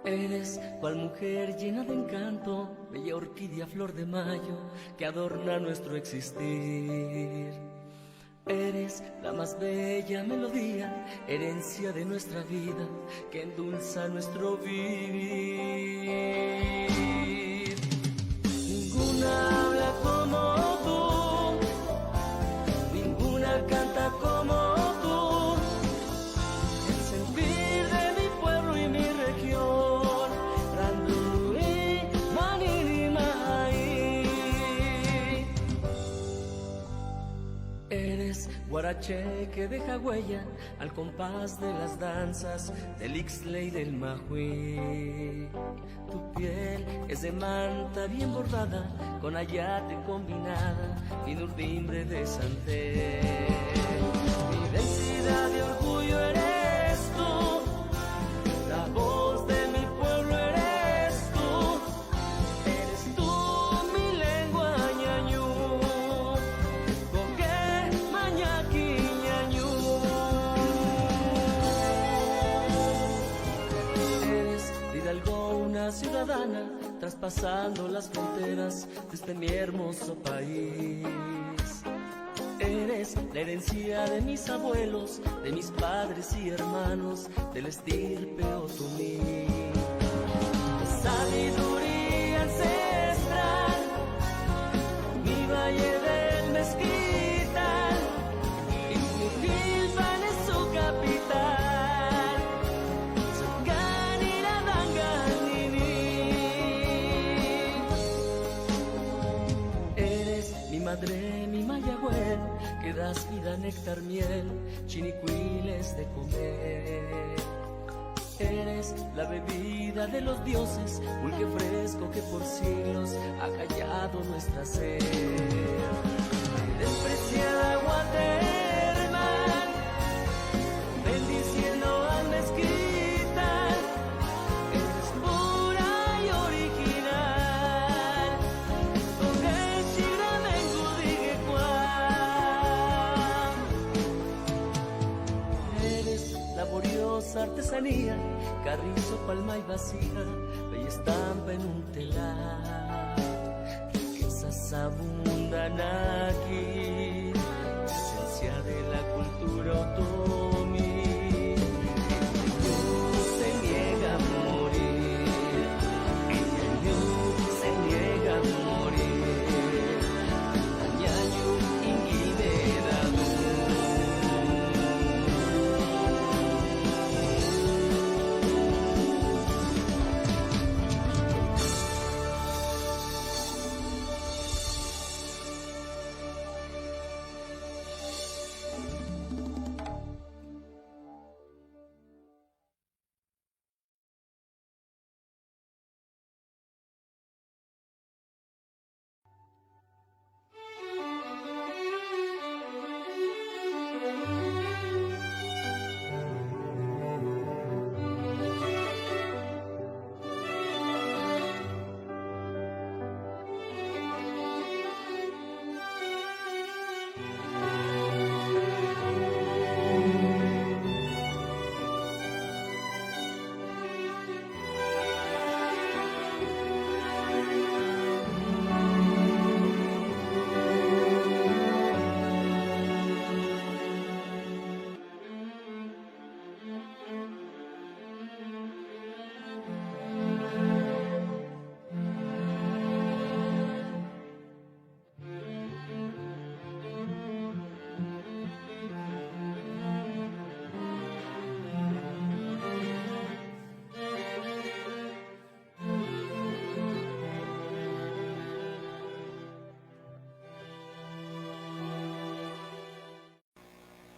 Eres cual mujer llena de encanto, bella orquídea flor de mayo que adorna nuestro existir. Eres la más bella melodía, herencia de nuestra vida que endulza nuestro vivir. Ninguna habla como tú, ninguna canta como tú. El sentir de mi pueblo y mi región, Randui, Manini, Mahai. Eres guaraché que deja huella al compás de las danzas del Ixtle y del Mahui. Tu piel es de manta bien bordada, con ayate combinada, fin urdimbre de santé. Mi densidad de orgullo eres tú, la voz de mi pueblo eres tú mi lengua ñañú, porque mañaki ñañú. Eres de Hidalgo una ciudadana, traspasando las fronteras de este mi hermoso país. Eres la herencia de mis abuelos, de mis padres y hermanos, del estirpe otomí. Sabiduría ancestral, mi valle del Mezquital, Ixmiquilpan es su capital. Eres mi madre, mi mayagüel, que das vida, néctar, miel, chinicuiles de comer. Eres la bebida de los dioses, pulque fresco que por siglos ha callado nuestra sed. Despreciada agua termal, bendiciendo al mezquital, eres pura y original. Eres laboriosa artesanía, carrizo, palma y vasija, bella estampa en un telar. Riquezas abundan aquí, esencia de la cultura otomí. Se niega a morir, se niega a morir. Añaño inguinedadu.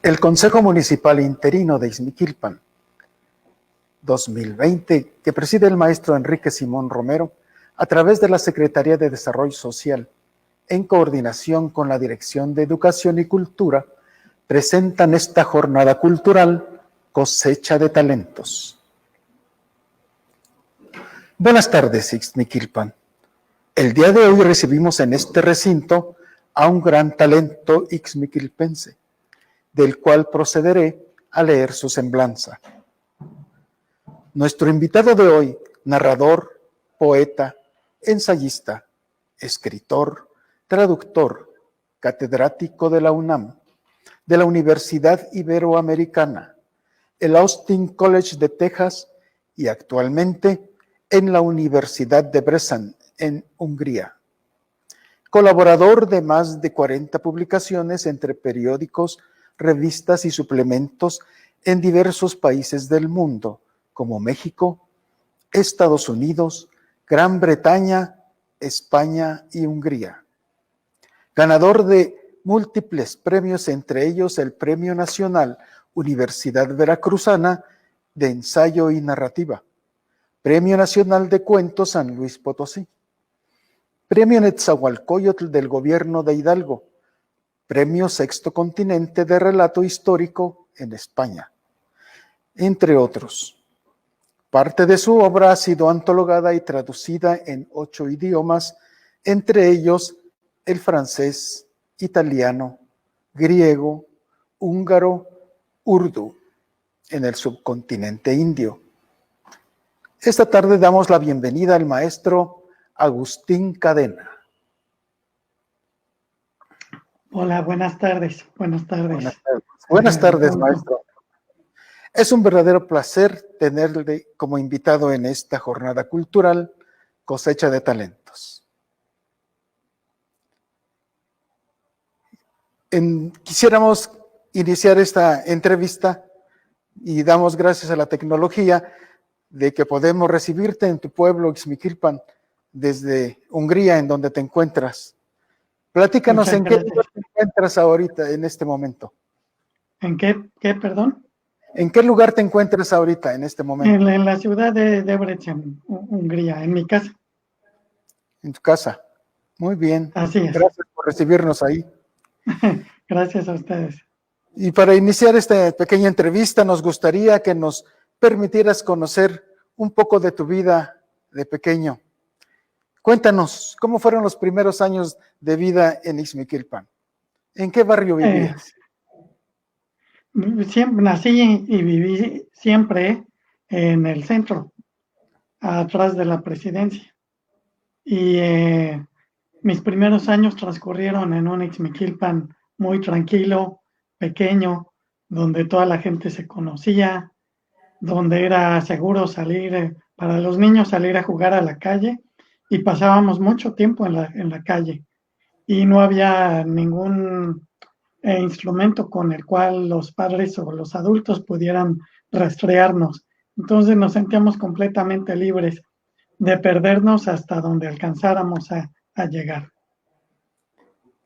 El Consejo Municipal Interino de Ixmiquilpan 2020, que preside el maestro Enrique Simón Romero, a través de la Secretaría de Desarrollo Social, en coordinación con la Dirección de Educación y Cultura, presentan esta jornada cultural Cosecha de Talentos. Buenas tardes, Ixmiquilpan. El día de hoy recibimos en este recinto a un gran talento ixmiquilpense, del cual procederé a leer su semblanza. Nuestro invitado de hoy narrador, poeta, ensayista, escritor, traductor, catedrático de la UNAM, de la Universidad Iberoamericana, el Austin College de Texas y actualmente en la Universidad de Brezan, en Hungría. Colaborador de más de 40 publicaciones entre periódicos, revistas y suplementos en diversos países del mundo, como México, Estados Unidos, Gran Bretaña, España y Hungría. Ganador de múltiples premios, entre ellos el Premio Nacional Universidad Veracruzana de Ensayo y Narrativa, Premio Nacional de Cuentos San Luis Potosí, Premio Netzahualcóyotl del Gobierno de Hidalgo, Premio Sexto Continente de Relato Histórico en España, entre otros. Parte de su obra ha sido antologada y traducida en 8 idiomas, entre ellos el francés, italiano, griego, húngaro, urdu, en el subcontinente indio. Esta tarde damos la bienvenida al maestro Agustín Cadena. Hola, buenas tardes. Buenas tardes. Buenas tardes, maestro. Es un verdadero placer tenerle como invitado en esta jornada cultural Cosecha de Talentos. Quisiéramos iniciar esta entrevista y damos gracias a la tecnología de que podemos recibirte en tu pueblo, Ixmiquilpan, desde Hungría, en donde te encuentras. Platícanos en qué lugar te encuentras ahorita, en este momento. ¿En qué, perdón? ¿En qué lugar te encuentras ahorita, en este momento? En la ciudad de Debrecen, Hungría, en mi casa. En tu casa. Muy bien. Así es. Gracias por recibirnos ahí. Gracias a ustedes. Y para iniciar esta pequeña entrevista, nos gustaría que nos permitieras conocer un poco de tu vida de pequeño. Cuéntanos, ¿cómo fueron los primeros años de vida en Ixmiquilpan? ¿En qué barrio vivías? Siempre nací y viví siempre en el centro, atrás de la presidencia. Y mis primeros años transcurrieron en un Ixmiquilpan muy tranquilo, pequeño, donde toda la gente se conocía, donde era seguro salir, para los niños salir a jugar a la calle, y pasábamos mucho tiempo en la calle, y no había ningún instrumento con el cual los padres o los adultos pudieran rastrearnos. Entonces nos sentíamos completamente libres de perdernos hasta donde alcanzáramos a llegar.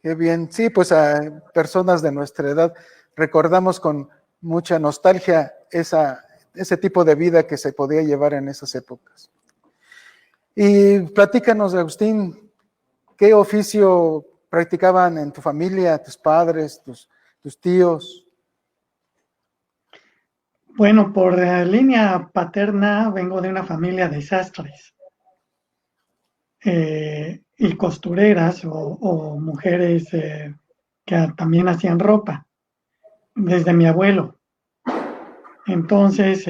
Qué bien. Sí, pues a personas de nuestra edad recordamos con mucha nostalgia ese tipo de vida que se podía llevar en esas épocas. Y platícanos, Agustín, ¿qué oficio practicaban en tu familia, tus padres, tus tíos? Bueno, por línea paterna vengo de una familia de sastres y costureras o mujeres que también hacían ropa, desde mi abuelo. Entonces,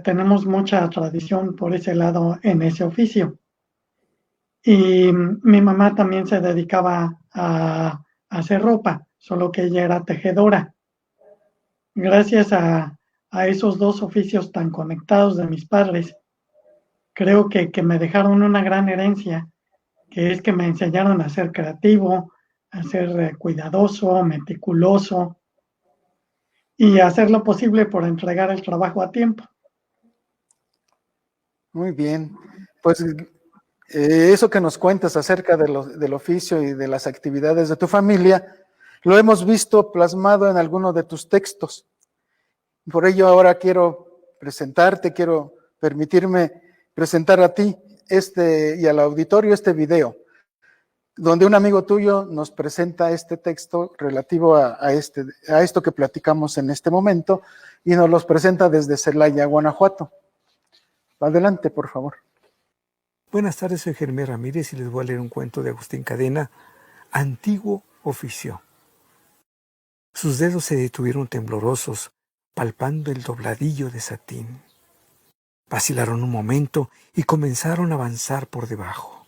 tenemos mucha tradición por ese lado en ese oficio. Y mi mamá también se dedicaba a hacer ropa, solo que ella era tejedora. Gracias a esos dos oficios tan conectados de mis padres, creo que me dejaron una gran herencia, que es que me enseñaron a ser creativo, a ser cuidadoso, meticuloso, y hacer lo posible por entregar el trabajo a tiempo. Muy bien. Pues eso que nos cuentas acerca del oficio y de las actividades de tu familia, lo hemos visto plasmado en alguno de tus textos. Por ello ahora quiero permitirme presentar a ti y al auditorio este video, donde un amigo tuyo nos presenta este texto relativo a esto que platicamos en este momento, y nos los presenta desde Celaya, Guanajuato. Adelante, por favor. Buenas tardes, soy Jeremías Ramírez y les voy a leer un cuento de Agustín Cadena, Antiguo Oficio. Sus dedos se detuvieron temblorosos, palpando el dobladillo de satín. Vacilaron un momento y comenzaron a avanzar por debajo.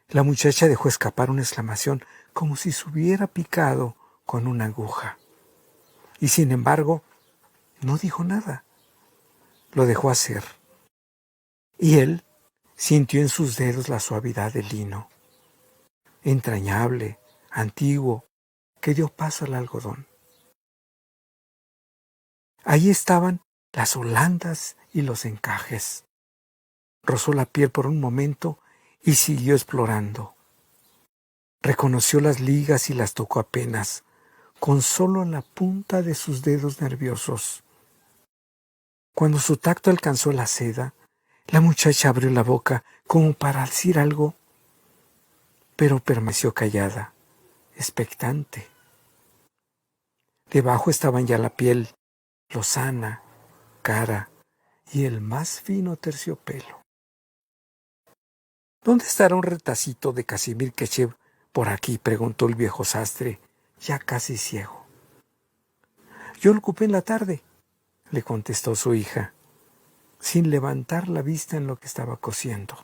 La muchacha dejó escapar una exclamación como si se hubiera picado con una aguja. Y sin embargo, no dijo nada. Lo dejó hacer. Y él sintió en sus dedos la suavidad del lino, entrañable, antiguo, que dio paso al algodón. Allí estaban las holandas y los encajes. Rozó la piel por un momento y siguió explorando. Reconoció las ligas y las tocó apenas, con solo la punta de sus dedos nerviosos. Cuando su tacto alcanzó la seda, la muchacha abrió la boca como para decir algo, pero permaneció callada, expectante. Debajo estaban ya la piel, lozana, cara y el más fino terciopelo. ¿Dónde estará un retacito de Casimir Kechev por aquí?, preguntó el viejo sastre, ya casi ciego. Yo lo ocupé en la tarde, le contestó su hija, sin levantar la vista en lo que estaba cosiendo.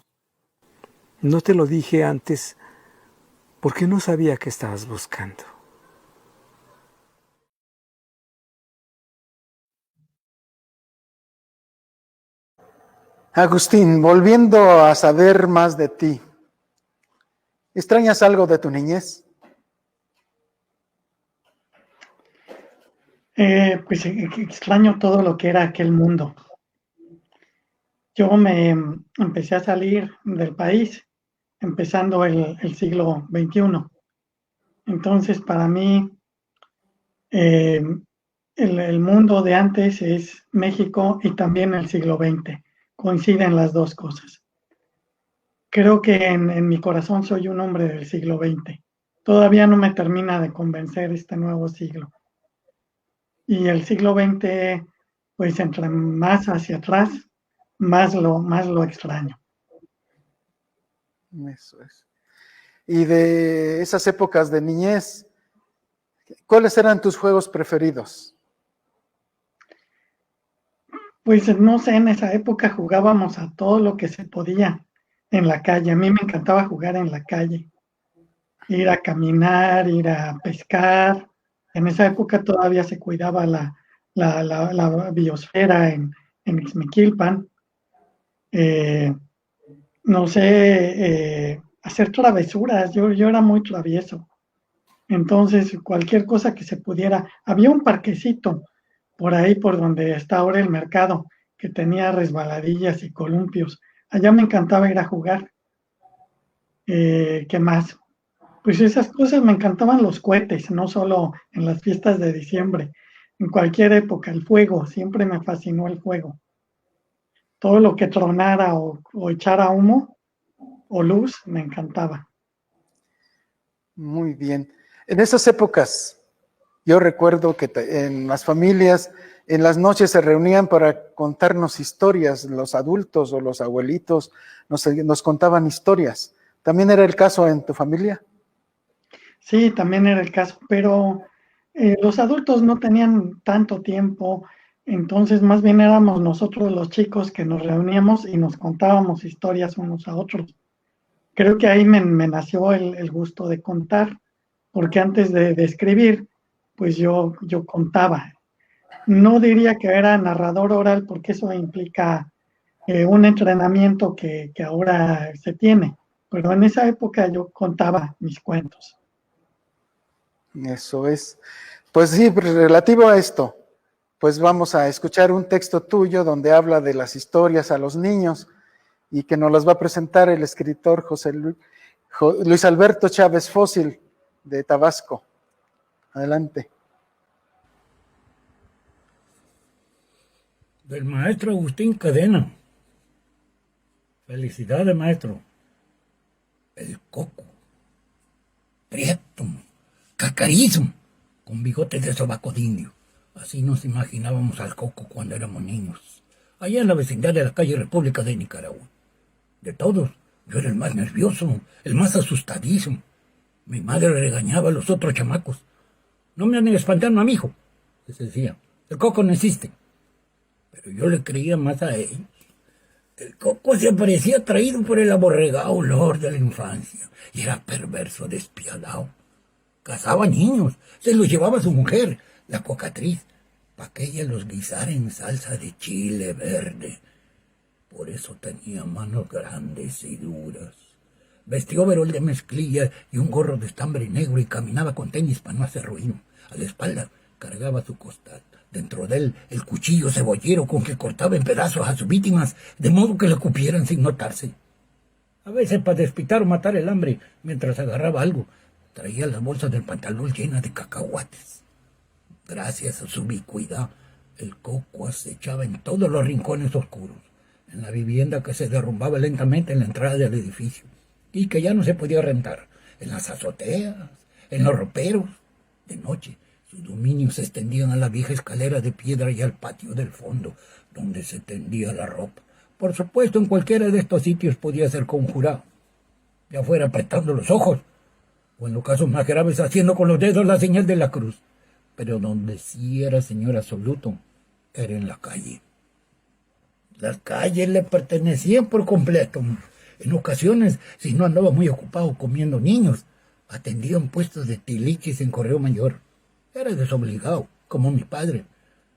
No te lo dije antes porque no sabía qué estabas buscando. Agustín, volviendo a saber más de ti, ¿extrañas algo de tu niñez? Pues extraño todo lo que era aquel mundo. Yo me empecé a salir del país empezando el siglo XXI. Entonces, para mí, el mundo de antes es México y también el siglo XX. Coinciden las dos cosas. Creo que en mi corazón soy un hombre del siglo XX. Todavía no me termina de convencer este nuevo siglo. Y el siglo XX, pues entre más hacia atrás, más lo extraño. Eso es. Y de esas épocas de niñez, ¿cuáles eran tus juegos preferidos? Pues no sé, en esa época jugábamos a todo lo que se podía en la calle. A mí me encantaba jugar en la calle, ir a caminar, ir a pescar. En esa época todavía se cuidaba la biosfera en Ixmiquilpan. No sé, hacer travesuras. Yo era muy travieso. Entonces, cualquier cosa que se pudiera. Había un parquecito por ahí, por donde está ahora el mercado, que tenía resbaladillas y columpios. Allá me encantaba ir a jugar. ¿Qué más? Pues esas cosas, me encantaban los cohetes, no solo en las fiestas de diciembre, en cualquier época, el fuego, siempre me fascinó el fuego. Todo lo que tronara o echara humo o luz, me encantaba. Muy bien. En esas épocas, yo recuerdo que en las familias, en las noches se reunían para contarnos historias, los adultos o los abuelitos nos contaban historias. ¿También era el caso en tu familia? Sí, también era el caso, pero los adultos no tenían tanto tiempo, entonces más bien éramos nosotros los chicos que nos reuníamos y nos contábamos historias unos a otros. Creo que ahí me nació el gusto de contar, porque antes de escribir, pues yo contaba. No diría que era narrador oral, porque eso implica un entrenamiento que ahora se tiene, pero en esa época yo contaba mis cuentos. Eso es. Pues sí, relativo a esto, pues vamos a escuchar un texto tuyo donde habla de las historias a los niños y que nos las va a presentar el escritor Luis Alberto Chávez Fósil de Tabasco. Adelante. Del maestro Agustín Cadena. Felicidades, maestro. El coco. Prieto, cacarizo, con bigotes de sobaco de indio. Así nos imaginábamos al coco cuando éramos niños, allá en la vecindad de la calle República de Nicaragua. De todos, yo era el más nervioso, el más asustadizo. Mi madre regañaba a los otros chamacos. No me han espantado a mi hijo, les decía. El coco no existe. Pero yo le creía más a él. El Coco se parecía atraído por el aborregado olor de la infancia y era perverso, despiadado. Cazaba niños, se los llevaba a su mujer, la cocatriz, para que ella los guisara en salsa de chile verde. Por eso tenía manos grandes y duras. Vestía overol de mezclilla y un gorro de estambre negro y caminaba con tenis para no hacer ruido. A la espalda cargaba su costal. Dentro de él, el cuchillo cebollero con que cortaba en pedazos a sus víctimas, de modo que lo cupieran sin notarse. A veces, para despistar o matar el hambre, mientras agarraba algo, traía las bolsas del pantalón llenas de cacahuates. Gracias a su ubicuidad, el Coco acechaba en todos los rincones oscuros, en la vivienda que se derrumbaba lentamente en la entrada del edificio, y que ya no se podía rentar, en las azoteas, en los roperos. De noche, sus dominios se extendían a la vieja escalera de piedra y al patio del fondo, donde se tendía la ropa. Por supuesto, en cualquiera de estos sitios podía ser conjurado, ya fuera apretando los ojos, o en los casos más graves haciendo con los dedos la señal de la cruz. Pero donde sí era señor absoluto, era en la calle. Las calles le pertenecían por completo. En ocasiones, si no andaba muy ocupado comiendo niños, atendían puestos de tiliches en Correo Mayor. Era desobligado, como mi padre.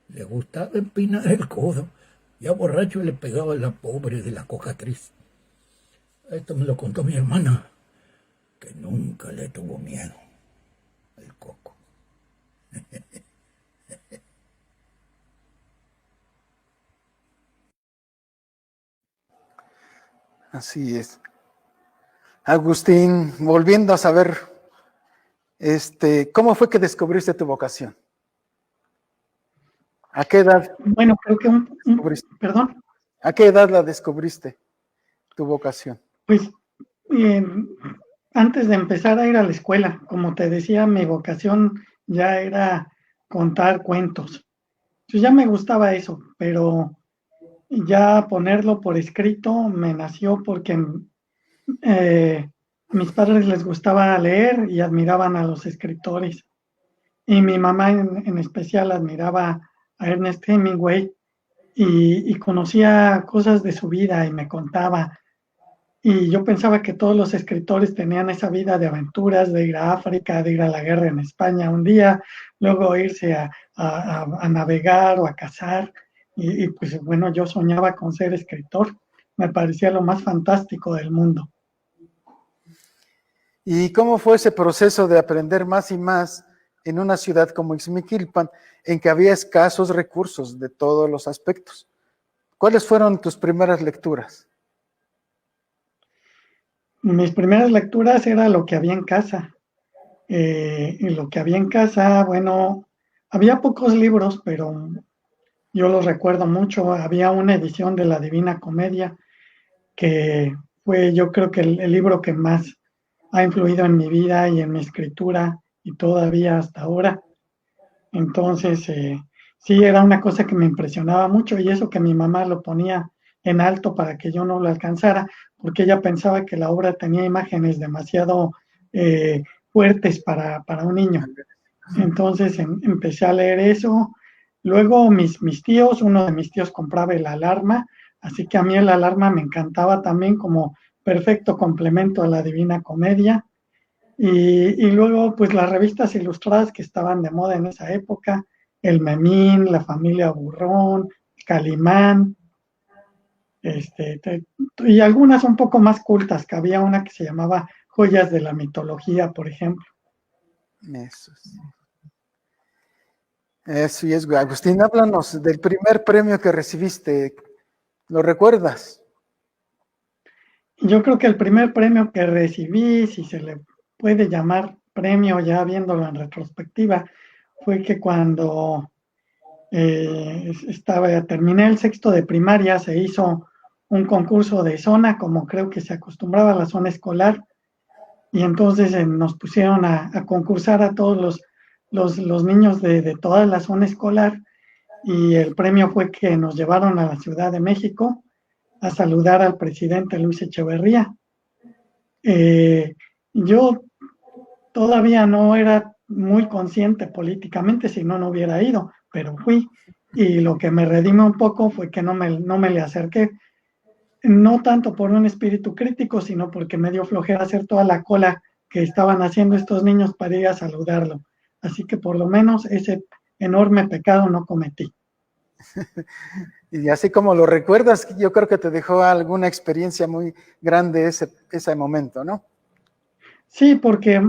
Le gustaba empinar el codo. Ya borracho le pegaba a la pobre de la cocatriz. Esto me lo contó mi hermana, que nunca le tuvo miedo al Coco. Así es. Agustín, volviendo a saber, ¿cómo fue que descubriste tu vocación? ¿A qué edad Bueno, creo que descubriste? perdón, ¿A qué edad la descubriste, tu vocación? pues eh, antes de empezar a ir a la escuela, como te decía, mi vocación ya era contar cuentos. Pues ya me gustaba eso, pero ya ponerlo por escrito me nació porque a mis padres les gustaba leer y admiraban a los escritores. Y mi mamá en especial admiraba a Ernest Hemingway y conocía cosas de su vida y me contaba. Y yo pensaba que todos los escritores tenían esa vida de aventuras, de ir a África, de ir a la guerra en España un día, luego irse a navegar o a cazar. Y pues bueno, yo soñaba con ser escritor. Me parecía lo más fantástico del mundo. ¿Y cómo fue ese proceso de aprender más y más en una ciudad como Ixmiquilpan, en que había escasos recursos de todos los aspectos? ¿Cuáles fueron tus primeras lecturas? Mis primeras lecturas era lo que había en casa. Y lo que había en casa, bueno, había pocos libros, pero yo los recuerdo mucho. Había una edición de la Divina Comedia que fue, yo creo que el libro que más ha influido en mi vida y en mi escritura y todavía hasta ahora. Entonces, sí, era una cosa que me impresionaba mucho y eso que mi mamá lo ponía en alto para que yo no lo alcanzara, porque ella pensaba que la obra tenía imágenes demasiado fuertes para un niño. Entonces empecé a leer eso. Luego mis tíos, uno de mis tíos compraba el Alarma, así que a mí el Alarma me encantaba también como perfecto complemento a la Divina Comedia. Y luego, pues las revistas ilustradas que estaban de moda en esa época, el Memín, la familia Burrón, Calimán, y algunas un poco más cultas, que había una que se llamaba Joyas de la Mitología, por ejemplo. Eso sí. Eso y es, Agustín, háblanos del primer premio que recibiste. ¿Lo recuerdas? Yo creo que el primer premio que recibí, si se le puede llamar premio ya viéndolo en retrospectiva, fue que cuando terminé el sexto de primaria, se hizo un concurso de zona, como creo que se acostumbraba a la zona escolar, y entonces nos pusieron a concursar a todos los niños de toda la zona escolar, y el premio fue que nos llevaron a la Ciudad de México a saludar al presidente Luis Echeverría. Yo todavía no era muy consciente políticamente, si no, no hubiera ido, pero fui. Y lo que me redime un poco fue que no me le acerqué, no tanto por un espíritu crítico, sino porque me dio flojera hacer toda la cola que estaban haciendo estos niños para ir a saludarlo. Así que por lo menos ese enorme pecado no cometí. Y así como lo recuerdas, yo creo que te dejó alguna experiencia muy grande ese momento, ¿no? Sí, porque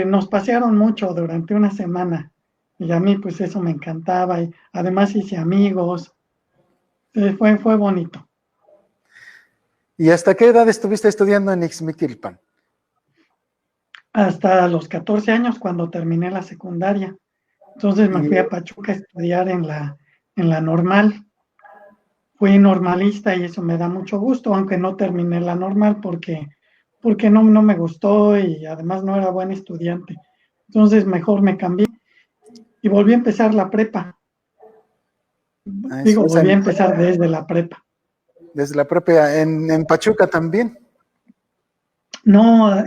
nos pasearon mucho durante una semana y a mí pues eso me encantaba y además hice amigos, fue bonito. ¿Y hasta qué edad estuviste estudiando en Ixmiquilpan? Hasta los 14 años cuando terminé la secundaria. Entonces me Y, fui a Pachuca a estudiar en la normal. Fui normalista y eso me da mucho gusto, aunque no terminé la normal porque no me gustó y además no era buen estudiante. Entonces mejor me cambié y volví a empezar la prepa. eso es Volví a empezar desde la prepa. desde la propia, en Pachuca también. No,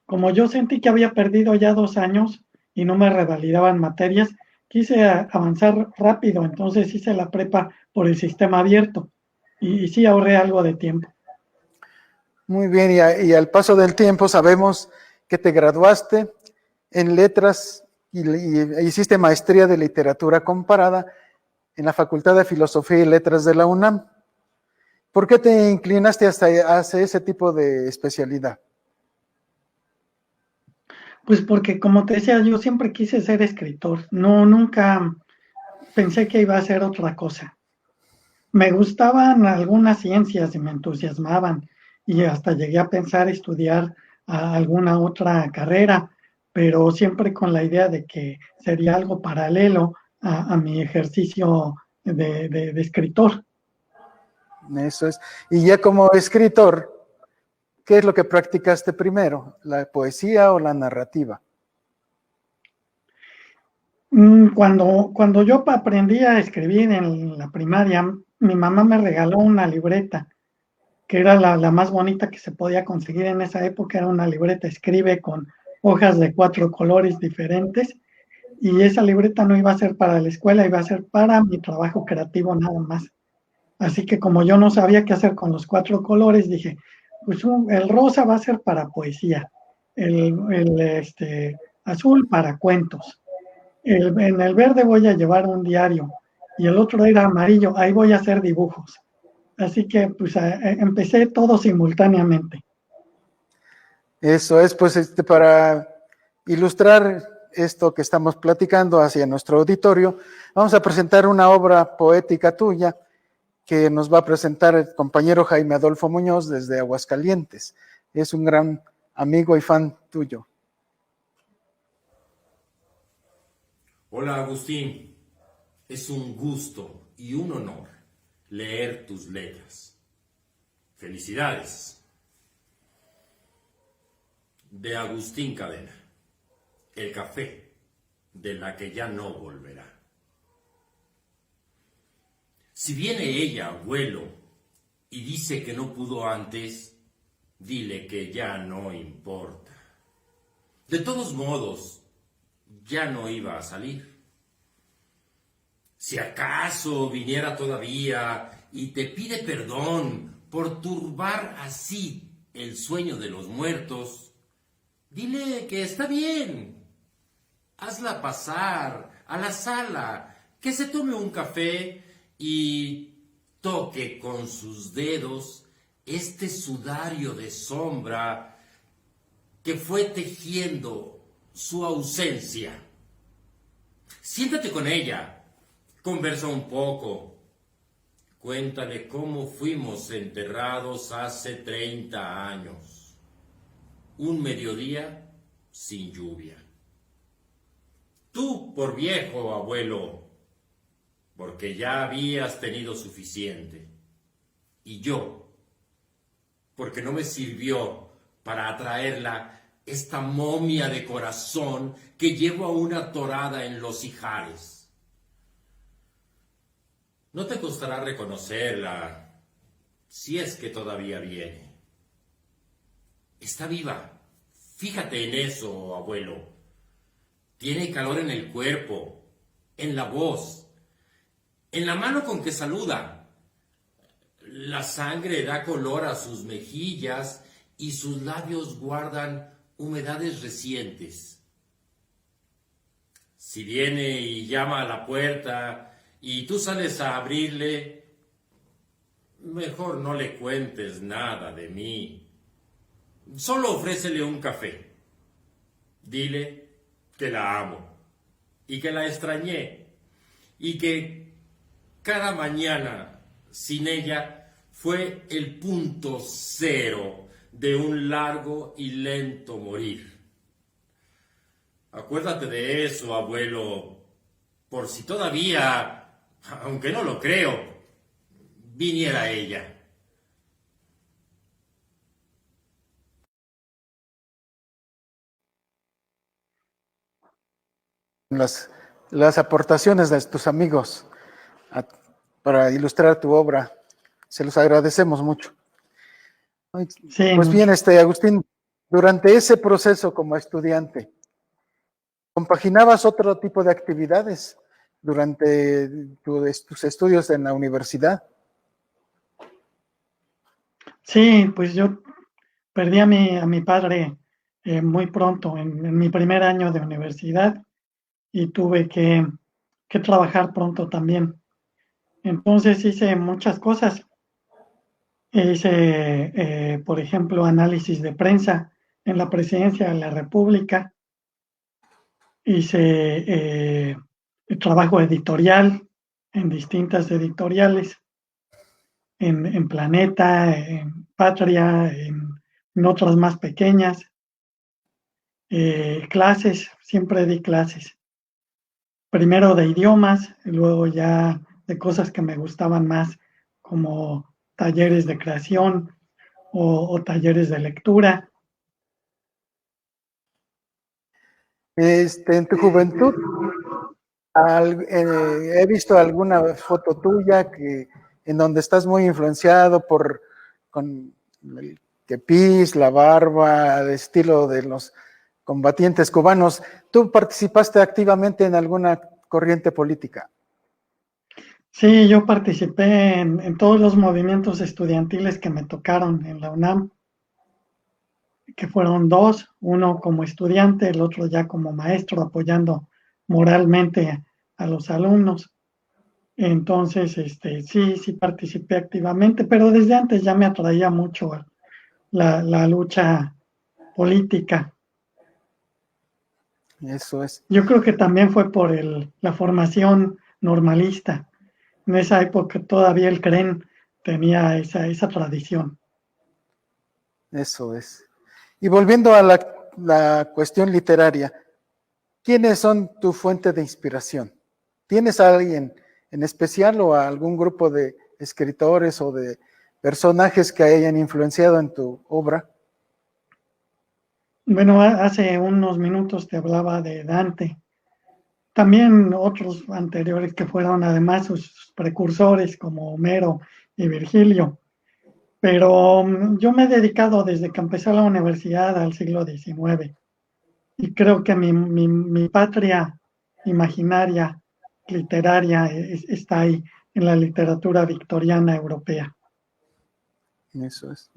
como yo sentí que había perdido ya 2 años y no me revalidaban materias, quise avanzar rápido, entonces hice la prepa por el sistema abierto y sí ahorré algo de tiempo. Muy bien, y al paso del tiempo sabemos que te graduaste en letras y hiciste maestría de literatura comparada en la Facultad de Filosofía y Letras de la UNAM. ¿Por qué te inclinaste hacia ese tipo de especialidad? Pues porque como te decía, yo siempre quise ser escritor, nunca pensé que iba a hacer otra cosa. Me gustaban algunas ciencias y me entusiasmaban y hasta llegué a pensar estudiar alguna otra carrera, pero siempre con la idea de que sería algo paralelo a mi ejercicio de escritor. Eso es. Y ya como escritor, ¿qué es lo que practicaste primero? ¿La poesía o la narrativa? Cuando yo aprendí a escribir en la primaria, mi mamá me regaló una libreta que era la más bonita que se podía conseguir en esa época, era una libreta escribe con hojas de 4 colores diferentes, y esa libreta no iba a ser para la escuela, iba a ser para mi trabajo creativo nada más. Así que como yo no sabía qué hacer con los 4 colores, dije, pues el rosa va a ser para poesía, el azul para cuentos, en el verde voy a llevar un diario, y el otro era amarillo, ahí voy a hacer dibujos. Así que pues empecé todo simultáneamente. Eso es, pues, para ilustrar esto que estamos platicando hacia nuestro auditorio, vamos a presentar una obra poética tuya que nos va a presentar el compañero Jaime Adolfo Muñoz desde Aguascalientes. Es un gran amigo y fan tuyo. Hola Agustín, es un gusto y un honor leer tus letras. Felicidades. De Agustín Cadena, el café de la que ya no volverá. Si viene ella, abuelo, y dice que no pudo antes, dile que ya no importa. De todos modos, ya no iba a salir. Si acaso viniera todavía y te pide perdón por turbar así el sueño de los muertos, dile que está bien. Hazla pasar a la sala, que se tome un café y toque con sus dedos este sudario de sombra que fue tejiendo su ausencia. Siéntate con ella, conversa un poco, cuéntale cómo fuimos enterrados hace 30 años. Un mediodía sin lluvia. Tú por viejo, abuelo, porque ya habías tenido suficiente. Y yo, porque no me sirvió para atraerla esta momia de corazón que llevo aún atorada en los ijares. No te costará reconocerla, si es que todavía viene. Está viva, fíjate en eso, abuelo. Tiene calor en el cuerpo, en la voz, en la mano con que saluda. La sangre da color a sus mejillas y sus labios guardan humedades recientes. Si viene y llama a la puerta y tú sales a abrirle, mejor no le cuentes nada de mí. Solo ofrécele un café. Dile que la amo y que la extrañé y que cada mañana sin ella fue el punto cero de un largo y lento morir. Acuérdate de eso, abuelo, por si todavía, aunque no lo creo, viniera ella. Las aportaciones de tus amigos para ilustrar tu obra. Se los agradecemos mucho. Sí, Pues bien, Agustín, durante ese proceso como estudiante, ¿compaginabas otro tipo de actividades durante tus estudios en la universidad? sí, pues yo perdí a mi padre muy pronto, en mi primer año de universidad, y tuve que trabajar pronto también. Entonces hice muchas cosas. Hice, por ejemplo, análisis de prensa en la Presidencia de la República. Hice trabajo editorial en distintas editoriales, en Planeta, en Patria, en otras más pequeñas. Clases, siempre di clases. Primero de idiomas, y luego ya de cosas que me gustaban más, como talleres de creación o talleres de lectura. En tu juventud, he visto alguna foto tuya en donde estás muy influenciado con el kepis, la barba, el estilo de los combatientes cubanos. ¿Tú participaste activamente en alguna corriente política? Sí, yo participé en todos los movimientos estudiantiles que me tocaron en la UNAM, que fueron dos, uno como estudiante, el otro ya como maestro, apoyando moralmente a los alumnos. Entonces, sí participé activamente, pero desde antes ya me atraía mucho la lucha política. Eso es. Yo creo que también fue por la formación normalista. En esa época todavía el CREN tenía esa tradición. Eso es. Y volviendo a la cuestión literaria, ¿quiénes son tu fuente de inspiración? ¿Tienes a alguien en especial o a algún grupo de escritores o de personajes que hayan influenciado en tu obra? Bueno, hace unos minutos te hablaba de Dante. También otros anteriores que fueron además sus precursores como Homero y Virgilio. Pero yo me he dedicado desde que empecé la universidad al siglo XIX y creo que mi patria imaginaria, literaria, está ahí en la literatura victoriana europea. Eso es.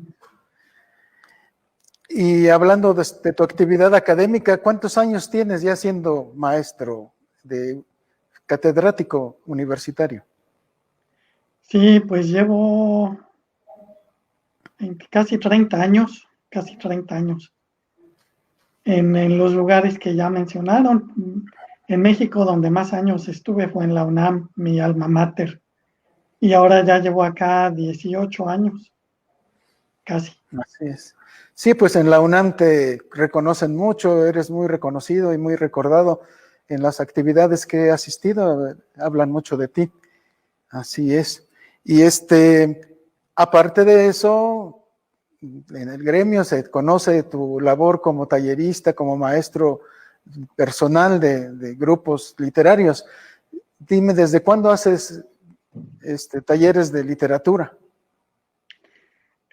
Y hablando de tu actividad académica, ¿cuántos años tienes ya siendo maestro de catedrático universitario? Sí, pues llevo casi 30 años, en los lugares que ya mencionaron. En México, donde más años estuve, fue en la UNAM, mi alma mater. Y ahora ya llevo acá 18 años, casi. Así es. Sí, pues en la UNAM te reconocen mucho, eres muy reconocido y muy recordado en las actividades que he asistido, hablan mucho de ti. Así es. Y aparte de eso, en el gremio se conoce tu labor como tallerista, como maestro personal de grupos literarios. Dime, ¿desde cuándo haces talleres de literatura?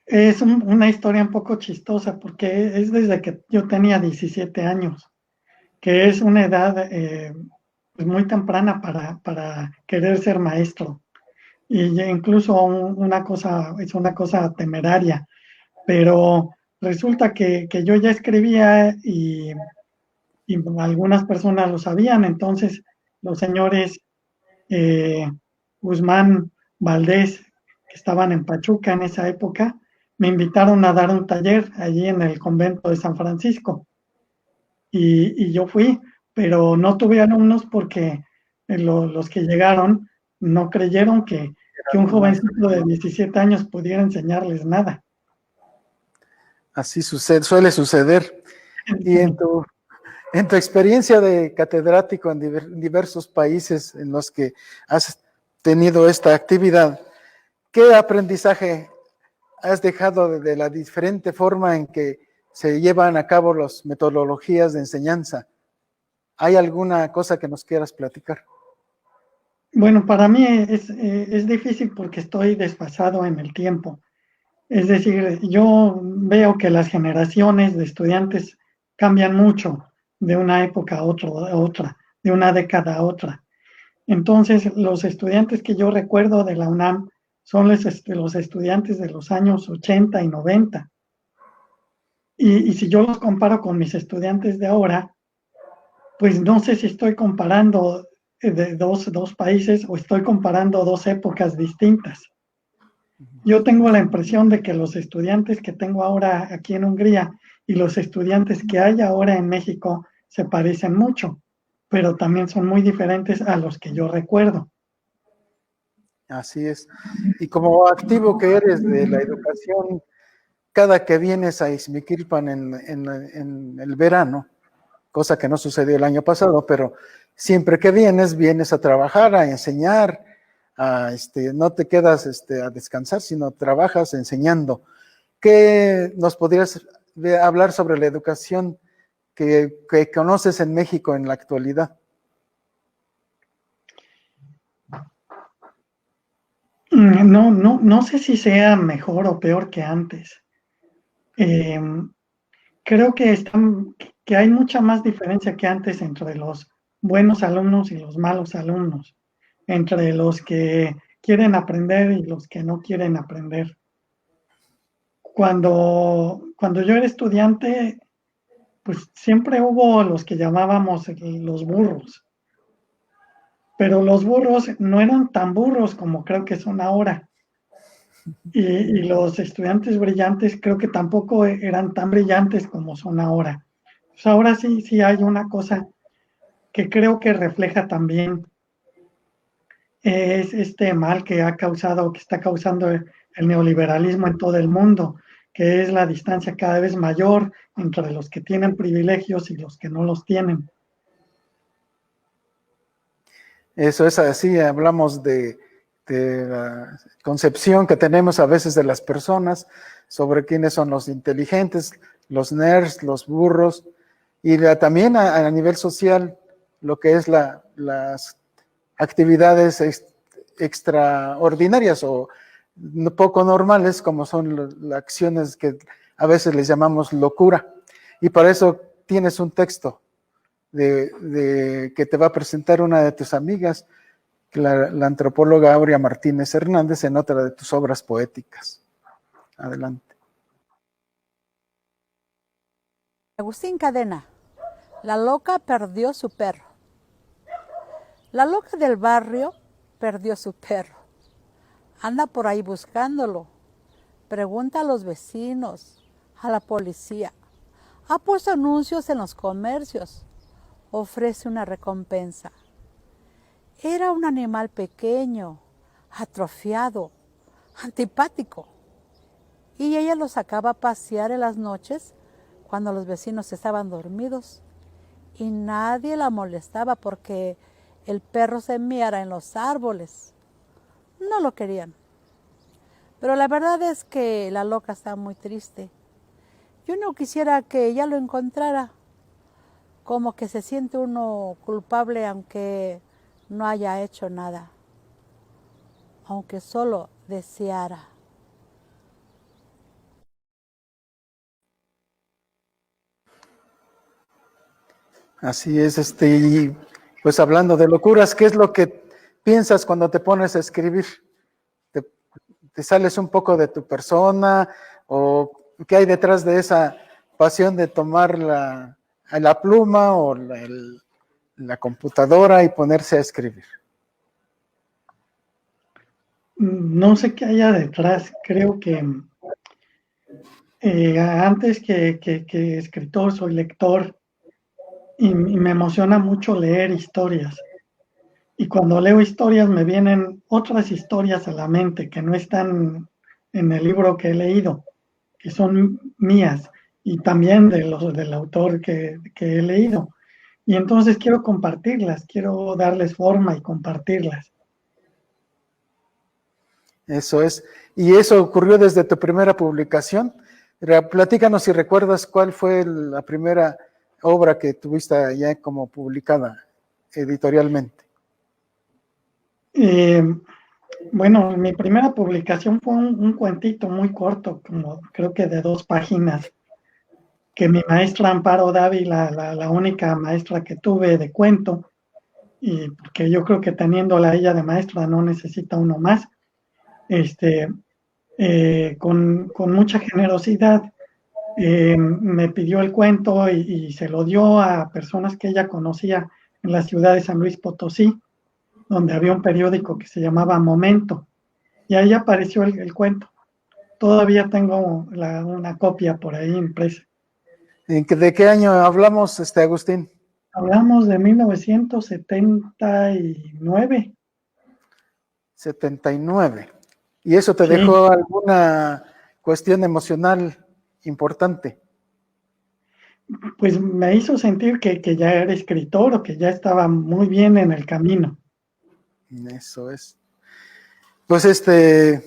Es una historia un poco chistosa porque es desde que yo tenía 17 años, que es una edad pues muy temprana para querer ser maestro. y incluso es una cosa temeraria, pero resulta que yo ya escribía y algunas personas lo sabían, entonces los señores Guzmán, Valdés, que estaban en Pachuca en esa época, me invitaron a dar un taller allí en el convento de San Francisco y yo fui, pero no tuve alumnos porque los que llegaron no creyeron que un jovencito de 17 años pudiera enseñarles nada. Así sucede, suele suceder. Y en tu experiencia de catedrático en diversos países en los que has tenido esta actividad, ¿qué aprendizaje has dejado de la diferente forma en que se llevan a cabo las metodologías de enseñanza? ¿Hay alguna cosa que nos quieras platicar? Bueno, para mí es difícil porque estoy desfasado en el tiempo. Es decir, yo veo que las generaciones de estudiantes cambian mucho de una época a otra, de una década a otra. Entonces, los estudiantes que yo recuerdo de la UNAM son los estudiantes de los años 80 y 90. Y si yo los comparo con mis estudiantes de ahora, pues no sé si estoy comparando de dos países o estoy comparando dos épocas distintas. Yo tengo la impresión de que los estudiantes que tengo ahora aquí en Hungría y los estudiantes que hay ahora en México se parecen mucho, pero también son muy diferentes a los que yo recuerdo. Así es. Y como activo que eres de la educación, cada que vienes a Ixmiquilpan en el verano, cosa que no sucedió el año pasado, pero siempre que vienes a trabajar, a enseñar, no te quedas a descansar, sino trabajas enseñando. ¿Qué nos podrías hablar sobre la educación que conoces en México en la actualidad? No sé si sea mejor o peor que antes. Creo que hay mucha más diferencia que antes entre los buenos alumnos y los malos alumnos, entre los que quieren aprender y los que no quieren aprender. Cuando yo era estudiante, pues siempre hubo los que llamábamos los burros, pero los burros no eran tan burros como creo que son ahora. Y los estudiantes brillantes creo que tampoco eran tan brillantes como son ahora. Pues ahora sí hay una cosa que creo que refleja también es este mal que está causando el neoliberalismo en todo el mundo, que es la distancia cada vez mayor entre los que tienen privilegios y los que no los tienen. Eso es así, hablamos de la concepción que tenemos a veces de las personas sobre quiénes son los inteligentes, los nerds, los burros, y también a nivel social, lo que es las actividades extraordinarias o poco normales, como son las acciones que a veces les llamamos locura. Y para eso tienes un texto que te va a presentar una de tus amigas, la antropóloga Aurea Martínez Hernández, en otra de tus obras poéticas. Adelante. Agustín Cadena, la loca perdió su perro. La loca del barrio perdió su perro. Anda por ahí buscándolo. Pregunta a los vecinos, a la policía. Ha puesto anuncios en los comercios. Ofrece una recompensa. Era un animal pequeño, atrofiado, antipático. Y ella lo sacaba a pasear en las noches cuando los vecinos estaban dormidos. Y nadie la molestaba porque el perro se meara en los árboles. No lo querían. Pero la verdad es que la loca está muy triste. Yo no quisiera que ella lo encontrara. Como que se siente uno culpable aunque no haya hecho nada. Aunque solo deseara. Así es, y pues hablando de locuras, ¿qué es lo que piensas cuando te pones a escribir? te sales un poco de tu persona o qué hay detrás de esa pasión de tomar la pluma o la computadora y ponerse a escribir? No sé qué haya detrás. Creo que antes que escritor soy lector y me emociona mucho leer historias. Y cuando leo historias me vienen otras historias a la mente que no están en el libro que he leído, que son mías y también del autor que he leído. Y entonces quiero compartirlas, quiero darles forma y compartirlas. Eso es. ¿Y eso ocurrió desde tu primera publicación? Platícanos si recuerdas cuál fue la primera obra que tuviste ya como publicada editorialmente. Bueno, mi primera publicación fue un cuentito muy corto, como creo que de 2 páginas, que mi maestra Amparo Dávila, la única maestra que tuve de cuento, y que yo creo que teniéndola ella de maestra no necesita uno más, con mucha generosidad me pidió el cuento y se lo dio a personas que ella conocía en la ciudad de San Luis Potosí, donde había un periódico que se llamaba Momento, y ahí apareció el cuento. Todavía tengo una copia por ahí impresa. ¿De qué año hablamos, Agustín? Hablamos de 1979. 79. ¿Y eso te Sí. dejó alguna cuestión emocional importante? Pues me hizo sentir que ya era escritor o que ya estaba muy bien en el camino. Eso es. Pues esa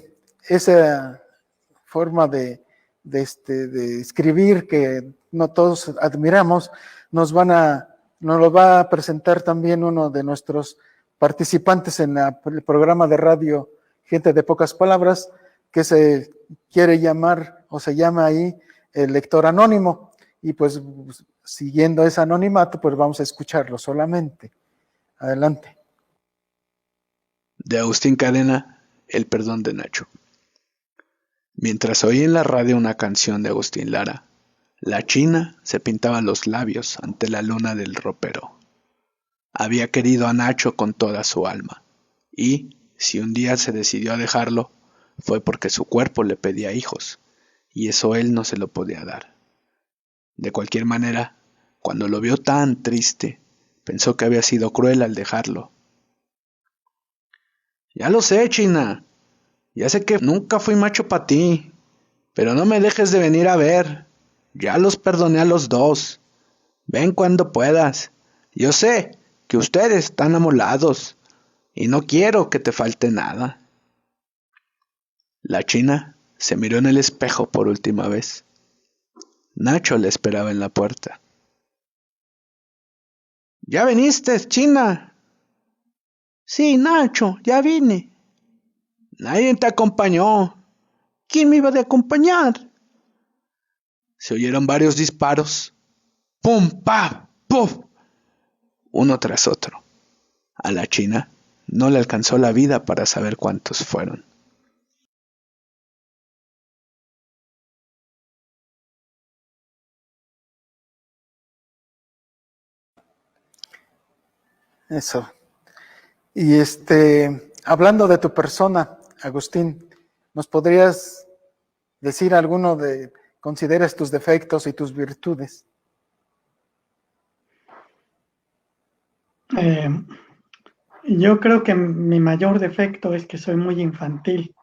forma de escribir que no todos admiramos, nos lo va a presentar también uno de nuestros participantes en el programa de radio Gente de Pocas Palabras, que se quiere llamar o se llama ahí el lector anónimo, y pues siguiendo ese anonimato pues vamos a escucharlo solamente. Adelante. De Agustín Cadena, El perdón de Nacho. Mientras oí en la radio una canción de Agustín Lara, la china se pintaba los labios ante la luna del ropero. Había querido a Nacho con toda su alma, y, si un día se decidió a dejarlo, fue porque su cuerpo le pedía hijos, y eso él no se lo podía dar. De cualquier manera, cuando lo vio tan triste, pensó que había sido cruel al dejarlo. Ya lo sé, china. Ya sé que nunca fui macho para ti, pero no me dejes de venir a ver. Ya los perdoné a los dos. Ven cuando puedas. Yo sé que ustedes están amolados y no quiero que te falte nada. La china se miró en el espejo por última vez. Nacho le esperaba en la puerta. ¿Ya viniste, china? Sí, Nacho, ya vine. Nadie te acompañó. ¿Quién me iba a acompañar? Se oyeron varios disparos. ¡Pum! ¡Pam! ¡Puf! Uno tras otro. A la china no le alcanzó la vida para saber cuántos fueron. Eso. Y hablando de tu persona, Agustín, ¿nos podrías decir alguno consideras tus defectos y tus virtudes? Yo creo que mi mayor defecto es que soy muy infantil.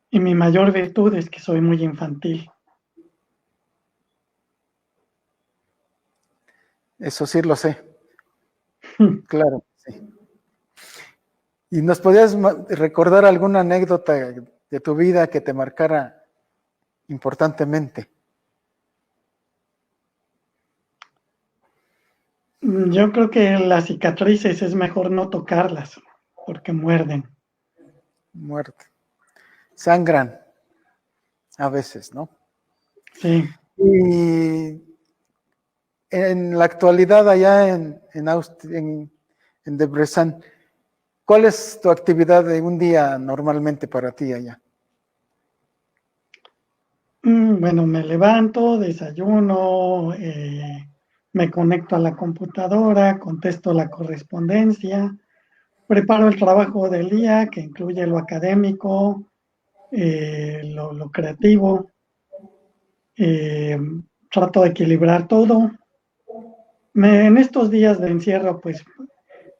Y mi mayor virtud es que soy muy infantil. Eso sí lo sé. Claro, sí. ¿Y nos podrías recordar alguna anécdota de tu vida que te marcara importantemente? Yo creo que las cicatrices es mejor no tocarlas porque muerden. Muerte. Sangran a veces, ¿no? Sí. Y en la actualidad allá en Debrecen, ¿Cuál es tu actividad de un día normalmente para ti allá? Bueno, me levanto, desayuno, me conecto a la computadora, contesto la correspondencia, preparo el trabajo del día, que incluye lo académico, lo creativo, trato de equilibrar todo. En estos días de encierro, pues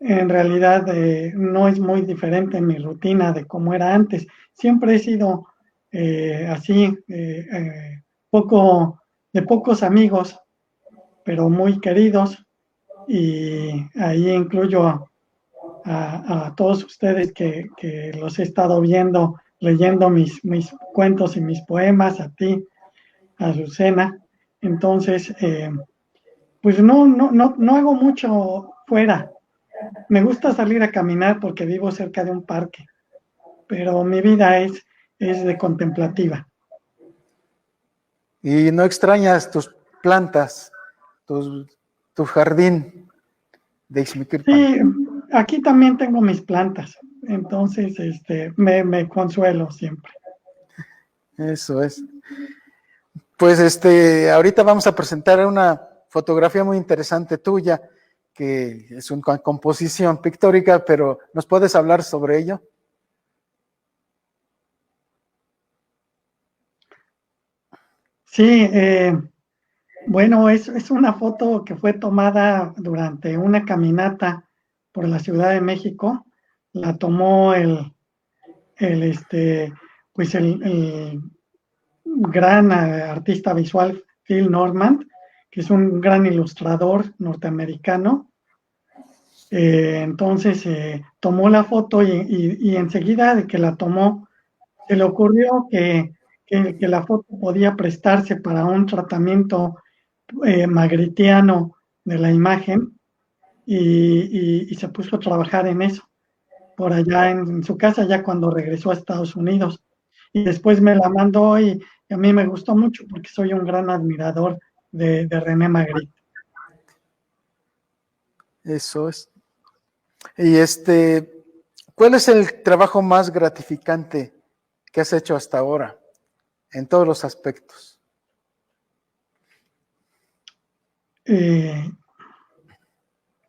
en realidad no es muy diferente mi rutina de cómo era antes. Siempre he sido así, de pocos amigos, pero muy queridos. Y ahí incluyo a todos ustedes que los he estado viendo, leyendo mis cuentos y mis poemas, a ti, a Azucena. Entonces, pues no hago mucho fuera. Me gusta salir a caminar porque vivo cerca de un parque, pero mi vida es de contemplativa. ¿Y no extrañas tus plantas, tu jardín de Ixmiquilpan? Sí, aquí también tengo mis plantas, entonces me consuelo siempre. Eso es. Pues ahorita vamos a presentar una fotografía muy interesante tuya, que es una composición pictórica, pero ¿nos puedes hablar sobre ello? Sí, bueno, es una foto que fue tomada durante una caminata por la Ciudad de México. La tomó pues el gran artista visual Phil Norman, que es un gran ilustrador norteamericano. Entonces tomó la foto y enseguida de que la tomó, se le ocurrió que la foto podía prestarse para un tratamiento magritiano de la imagen y se puso a trabajar en eso, por allá en su casa, ya cuando regresó a Estados Unidos. Y después me la mandó y a mí me gustó mucho porque soy un gran admirador de René Magritte. Eso es. Y ¿cuál es el trabajo más gratificante que has hecho hasta ahora, en todos los aspectos?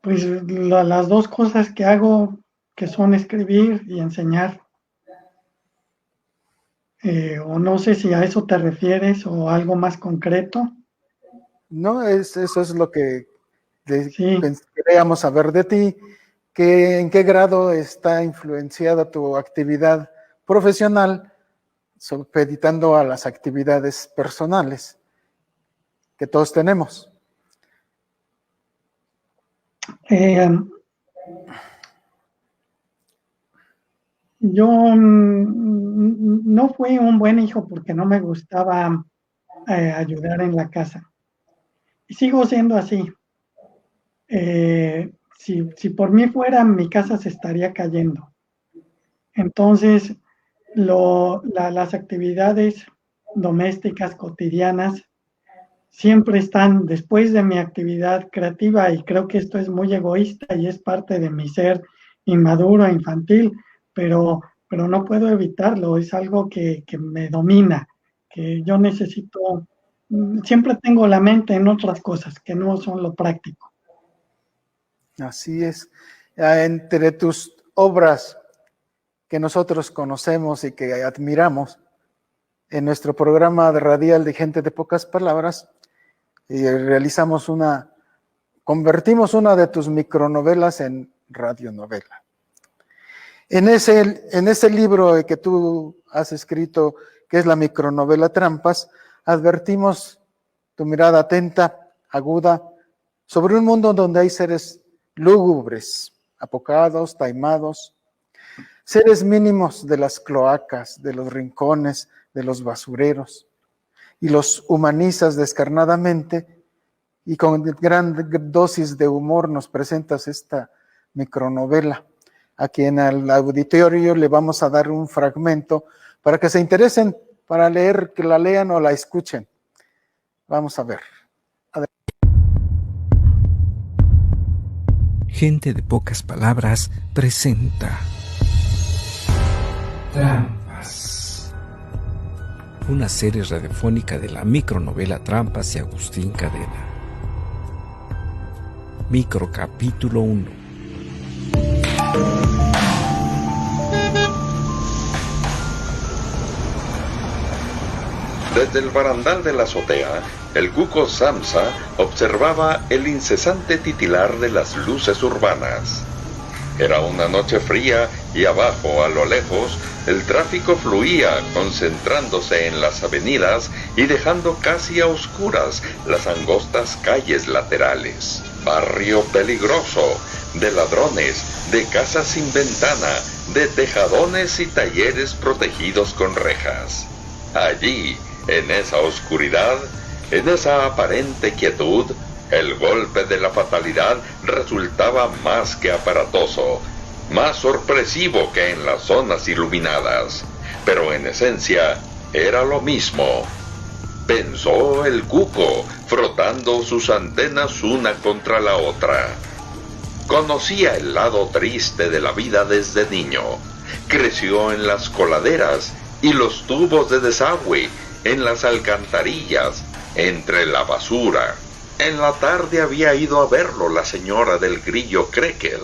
Pues las dos cosas que hago, que son escribir y enseñar. O no sé si a eso te refieres o algo más concreto. No, eso es lo que Sí. queríamos saber de ti, en qué grado está influenciada tu actividad profesional supeditando a las actividades personales que todos tenemos. Yo no fui un buen hijo porque no me gustaba ayudar en la casa. Y sigo siendo así. Si por mí fuera, mi casa se estaría cayendo. Entonces, las actividades domésticas cotidianas siempre están después de mi actividad creativa, y creo que esto es muy egoísta y es parte de mi ser inmaduro, infantil, pero no puedo evitarlo, es algo que me domina, que yo necesito, siempre tengo la mente en otras cosas que no son lo práctico. Así es. Entre tus obras que nosotros conocemos y que admiramos, en nuestro programa radial de Gente de Pocas Palabras, convertimos una de tus micronovelas en radionovela. En ese libro que tú has escrito, que es la micronovela Trampas, advertimos tu mirada atenta, aguda, sobre un mundo donde hay seres lúgubres, apocados, taimados, seres mínimos de las cloacas, de los rincones, de los basureros, y los humanizas descarnadamente, y con gran dosis de humor nos presentas esta micronovela. A quien al auditorio le vamos a dar un fragmento para que se interesen para leer, que la lean o la escuchen. Vamos a ver. Gente de pocas palabras presenta Trampas, una serie radiofónica de la micronovela Trampas de Agustín Cadena. Microcapítulo 1. Desde el barandal de la azotea, el cuco Samsa observaba el incesante titilar de las luces urbanas. Era una noche fría y abajo, a lo lejos, el tráfico fluía, concentrándose en las avenidas y dejando casi a oscuras las angostas calles laterales. Barrio peligroso, de ladrones, de casas sin ventana, de tejadones y talleres protegidos con rejas. Allí, en esa oscuridad, en esa aparente quietud, el golpe de la fatalidad resultaba más que aparatoso, más sorpresivo que en las zonas iluminadas, pero en esencia era lo mismo. Pensó el cuco, frotando sus antenas una contra la otra. Conocía el lado triste de la vida desde niño. Creció en las coladeras y los tubos de desagüe, en las alcantarillas, entre la basura. En la tarde había ido a verlo la señora del grillo Crequel.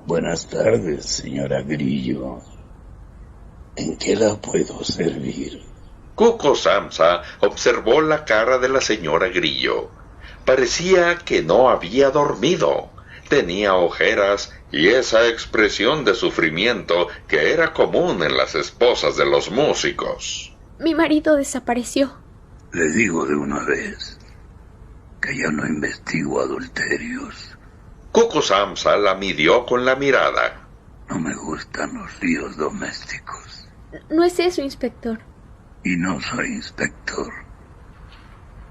Buenas tardes, señora Grillo. ¿En qué la puedo servir? Cuco Samsa observó la cara de la señora Grillo. Parecía que no había dormido. Tenía ojeras y esa expresión de sufrimiento que era común en las esposas de los músicos. Mi marido desapareció. Le digo de una vez que ya no investigo adulterios. Cuco Samsa la midió con la mirada. No me gustan los líos domésticos. No es eso, inspector. Y no soy inspector.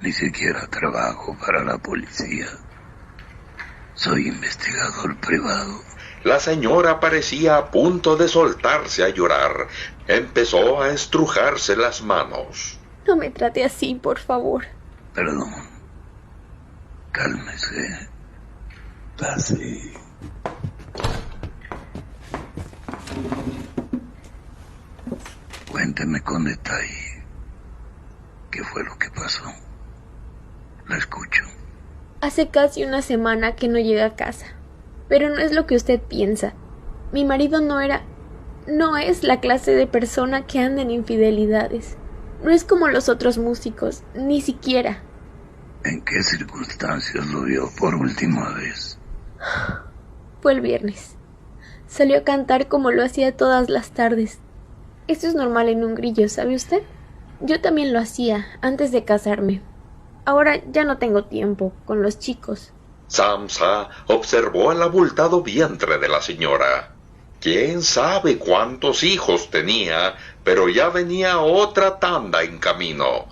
Ni siquiera trabajo para la policía. Soy investigador privado. La señora parecía a punto de soltarse a llorar. Empezó a estrujarse las manos. No me trate así, por favor. Perdón. Cálmese. Pase. Cuénteme con detalle. ¿Qué fue lo que pasó? La escucho. Hace casi una semana que no llega a casa. Pero no es lo que usted piensa. Mi marido no es la clase de persona que anda en infidelidades. No es como los otros músicos, ni siquiera. ¿En qué circunstancias lo vio por última vez? Fue el viernes. Salió a cantar como lo hacía todas las tardes. Esto es normal en un grillo, ¿sabe usted? Yo también lo hacía antes de casarme. Ahora ya no tengo tiempo con los chicos. Samsa observó el abultado vientre de la señora. Quién sabe cuántos hijos tenía, pero ya venía otra tanda en camino.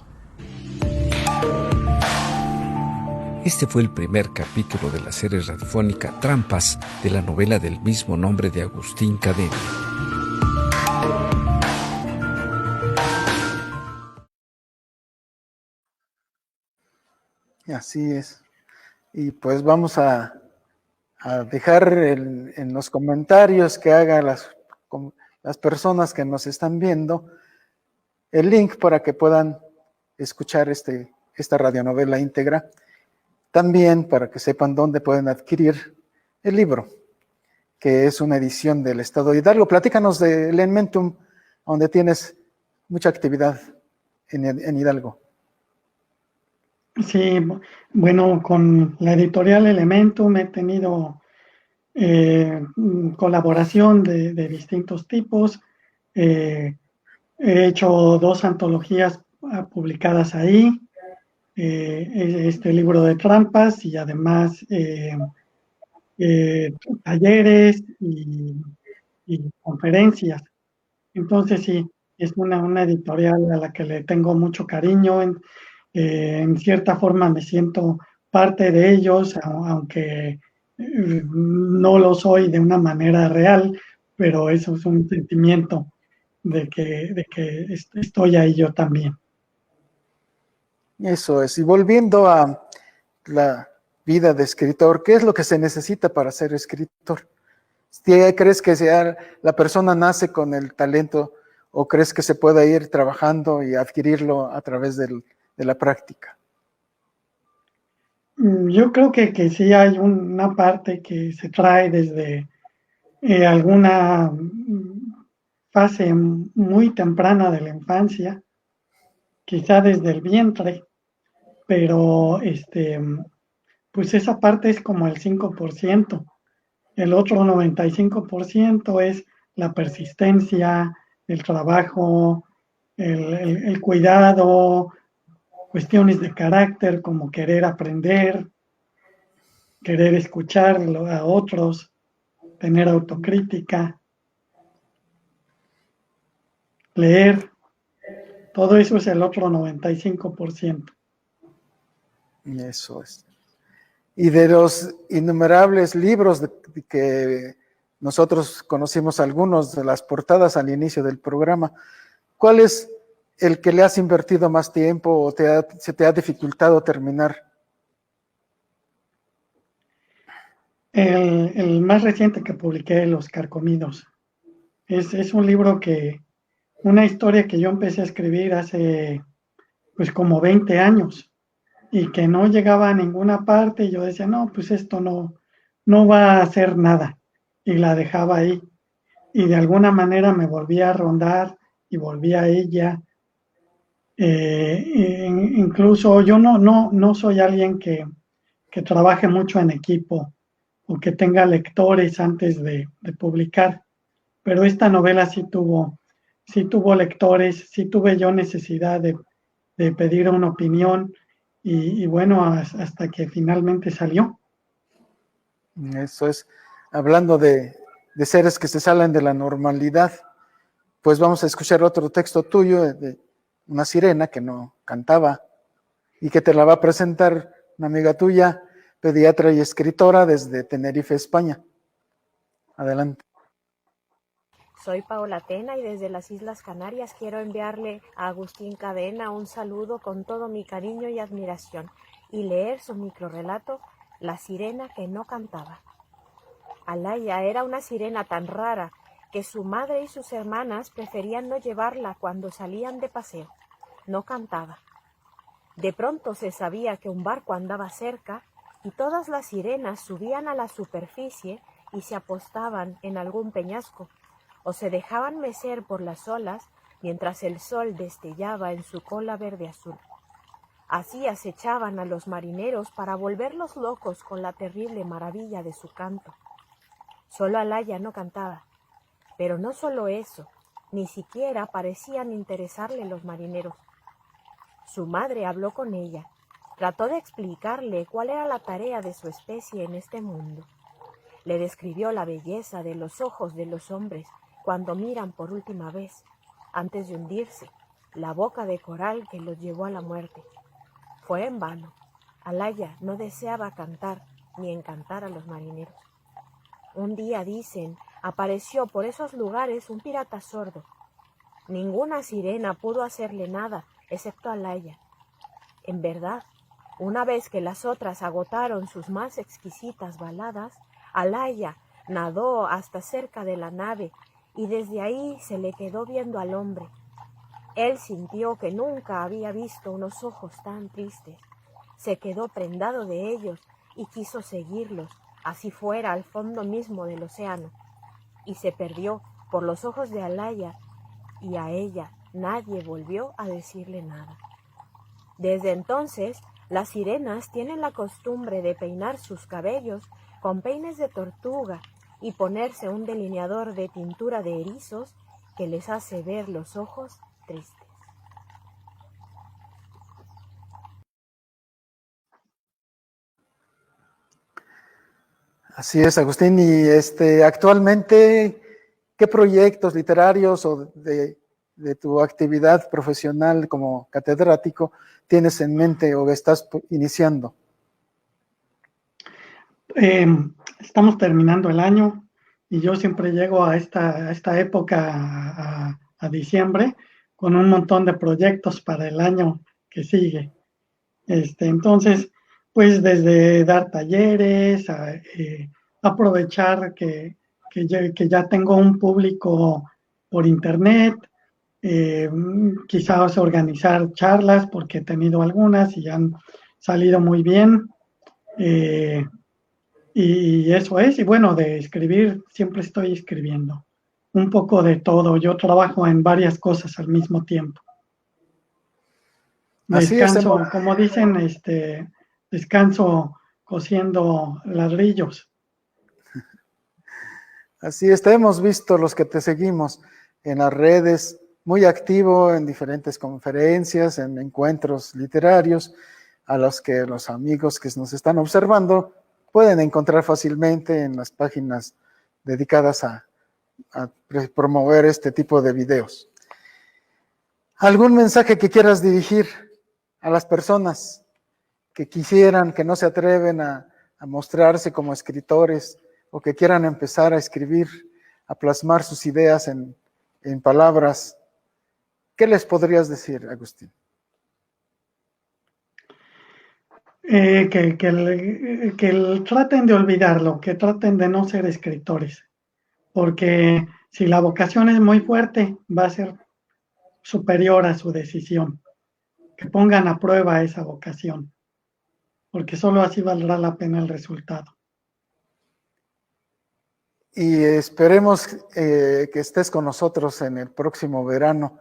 Este fue el primer capítulo de la serie radiofónica Trampas de la novela del mismo nombre de Agustín Cadena. Así es. Y pues vamos a dejar en los comentarios que hagan las personas que nos están viendo el link para que puedan escuchar esta radionovela íntegra. También para que sepan dónde pueden adquirir el libro, que es una edición del Estado de Hidalgo. Platícanos de Elementum, donde tienes mucha actividad en Hidalgo. Sí, bueno, con la editorial Elementum he tenido colaboración de distintos tipos. He hecho 2 antologías publicadas ahí, este libro de trampas y además talleres y conferencias. Entonces sí, es una editorial a la que le tengo mucho cariño. En cierta forma me siento parte de ellos, aunque no lo soy de una manera real, pero eso es un sentimiento de que estoy ahí yo también. Eso es. Y volviendo a la vida de escritor, ¿qué es lo que se necesita para ser escritor? ¿Crees que la persona nace con el talento o crees que se puede ir trabajando y adquirirlo a través de la práctica? Yo creo que sí hay una parte que se trae desde alguna fase muy temprana de la infancia, quizá desde el vientre, pero pues esa parte es como el 5%. El otro 95% es la persistencia, el trabajo, el cuidado, cuestiones de carácter como querer aprender, querer escuchar a otros, tener autocrítica, leer. Todo eso es el otro 95%. Eso es. Y de los innumerables libros que nosotros conocimos algunos de las portadas al inicio del programa, ¿cuál es el que le has invertido más tiempo o se te ha dificultado terminar? El más reciente que publiqué, Los Carcomidos, es un libro una historia que yo empecé a escribir hace pues como 20 años y que no llegaba a ninguna parte y yo decía, no, pues esto no va a hacer nada y la dejaba ahí y de alguna manera me volví a rondar y volví a ella. Incluso yo no soy alguien que trabaje mucho en equipo o que tenga lectores antes de publicar, pero esta novela sí tuvo lectores, sí tuve yo necesidad de pedir una opinión y bueno, hasta que finalmente salió. Eso es, hablando de seres que se salen de la normalidad, pues vamos a escuchar otro texto tuyo de una sirena que no cantaba y que te la va a presentar una amiga tuya, pediatra y escritora desde Tenerife, España. Adelante. Soy Paola Tena y desde las Islas Canarias quiero enviarle a Agustín Cadena un saludo con todo mi cariño y admiración y leer su microrrelato La sirena que no cantaba. Alaya era una sirena tan rara que su madre y sus hermanas preferían no llevarla cuando salían de paseo. No cantaba. De pronto se sabía que un barco andaba cerca y todas las sirenas subían a la superficie y se apostaban en algún peñasco o se dejaban mecer por las olas mientras el sol destellaba en su cola verde azul. Así acechaban a los marineros para volverlos locos con la terrible maravilla de su canto. Solo Alaya no cantaba, pero no solo eso, ni siquiera parecían interesarle los marineros. Su madre habló con ella, trató de explicarle cuál era la tarea de su especie en este mundo. Le describió la belleza de los ojos de los hombres cuando miran por última vez, antes de hundirse, la boca de coral que los llevó a la muerte. Fue en vano. Alaya no deseaba cantar ni encantar a los marineros. Un día, dicen, apareció por esos lugares un pirata sordo. Ninguna sirena pudo hacerle nada, excepto Alaya. En verdad, una vez que las otras agotaron sus más exquisitas baladas, Alaya nadó hasta cerca de la nave y desde ahí se le quedó viendo al hombre. Él sintió que nunca había visto unos ojos tan tristes. Se quedó prendado de ellos y quiso seguirlos, así fuera al fondo mismo del océano. Y se perdió por los ojos de Alaya, y a ella nadie volvió a decirle nada. Desde entonces, las sirenas tienen la costumbre de peinar sus cabellos con peines de tortuga y ponerse un delineador de tintura de erizos que les hace ver los ojos tristes. Así es, Agustín. Y actualmente, ¿qué proyectos literarios o de tu actividad profesional como catedrático tienes en mente o estás iniciando? Estamos terminando el año y yo siempre llego a esta época a diciembre con un montón de proyectos para el año que sigue. Entonces, pues desde dar talleres, aprovechar que ya tengo un público por internet, quizás organizar charlas porque he tenido algunas y han salido muy bien. Y eso es, y bueno, de escribir, siempre estoy escribiendo un poco de todo. Yo trabajo en varias cosas al mismo tiempo. Descanso, como dicen, descanso cosiendo ladrillos. Así es, te hemos visto los que te seguimos en las redes, muy activo en diferentes conferencias, en encuentros literarios, a los que los amigos que nos están observando pueden encontrar fácilmente en las páginas dedicadas a promover este tipo de videos. ¿Algún mensaje que quieras dirigir a las personas que quisieran, que no se atreven a mostrarse como escritores o que quieran empezar a escribir, a plasmar sus ideas en palabras? ¿Qué les podrías decir, Agustín? Que traten de olvidarlo, que traten de no ser escritores, porque si la vocación es muy fuerte, va a ser superior a su decisión. Que pongan a prueba esa vocación, porque solo así valdrá la pena el resultado. Y esperemos que estés con nosotros en el próximo verano,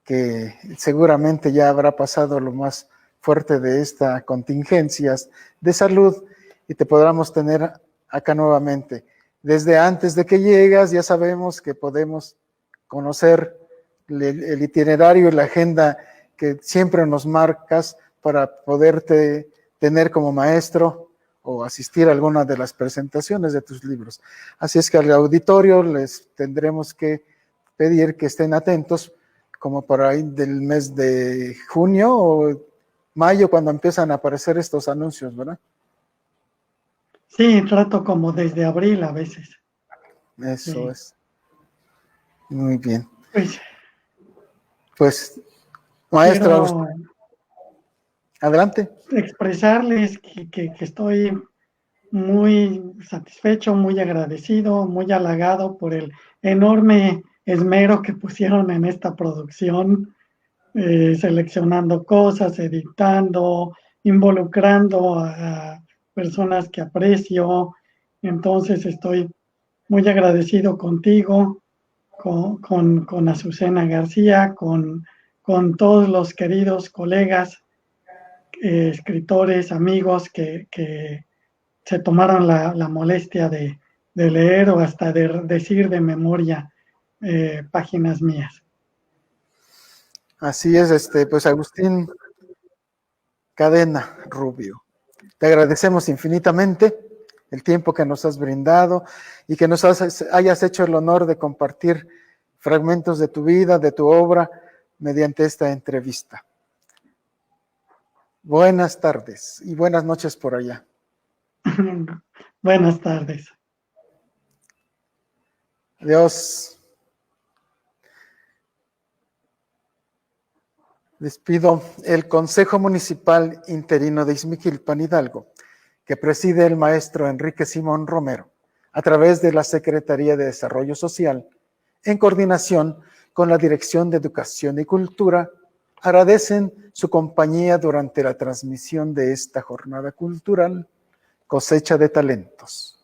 que seguramente ya habrá pasado lo más fuerte de esta contingencia de salud y te podamos tener acá nuevamente. Desde antes de que llegas ya sabemos que podemos conocer el itinerario y la agenda que siempre nos marcas para poderte tener como maestro o asistir a alguna de las presentaciones de tus libros. Así es que al auditorio les tendremos que pedir que estén atentos como por ahí del mes de junio o mayo cuando empiezan a aparecer estos anuncios, ¿verdad? Sí, trato como desde abril a veces. Eso sí. Es. Muy bien. Pues maestro, adelante. Expresarles que estoy muy satisfecho, muy agradecido, muy halagado por el enorme esmero que pusieron en esta producción, seleccionando cosas, editando, involucrando a personas que aprecio. Entonces estoy muy agradecido contigo, con Azucena García, con todos los queridos colegas, escritores, amigos que se tomaron la molestia de leer o hasta de decir de memoria páginas mías. Así es, pues Agustín Cadena Rubio. Te agradecemos infinitamente el tiempo que nos has brindado y que nos hayas hecho el honor de compartir fragmentos de tu vida, de tu obra, mediante esta entrevista. Buenas tardes y buenas noches por allá. Buenas tardes. Adiós. Despido el Consejo Municipal Interino de Ixmiquilpan, Hidalgo, que preside el maestro Enrique Simón Romero, a través de la Secretaría de Desarrollo Social, en coordinación con la Dirección de Educación y Cultura, agradecen su compañía durante la transmisión de esta jornada cultural, Cosecha de Talentos.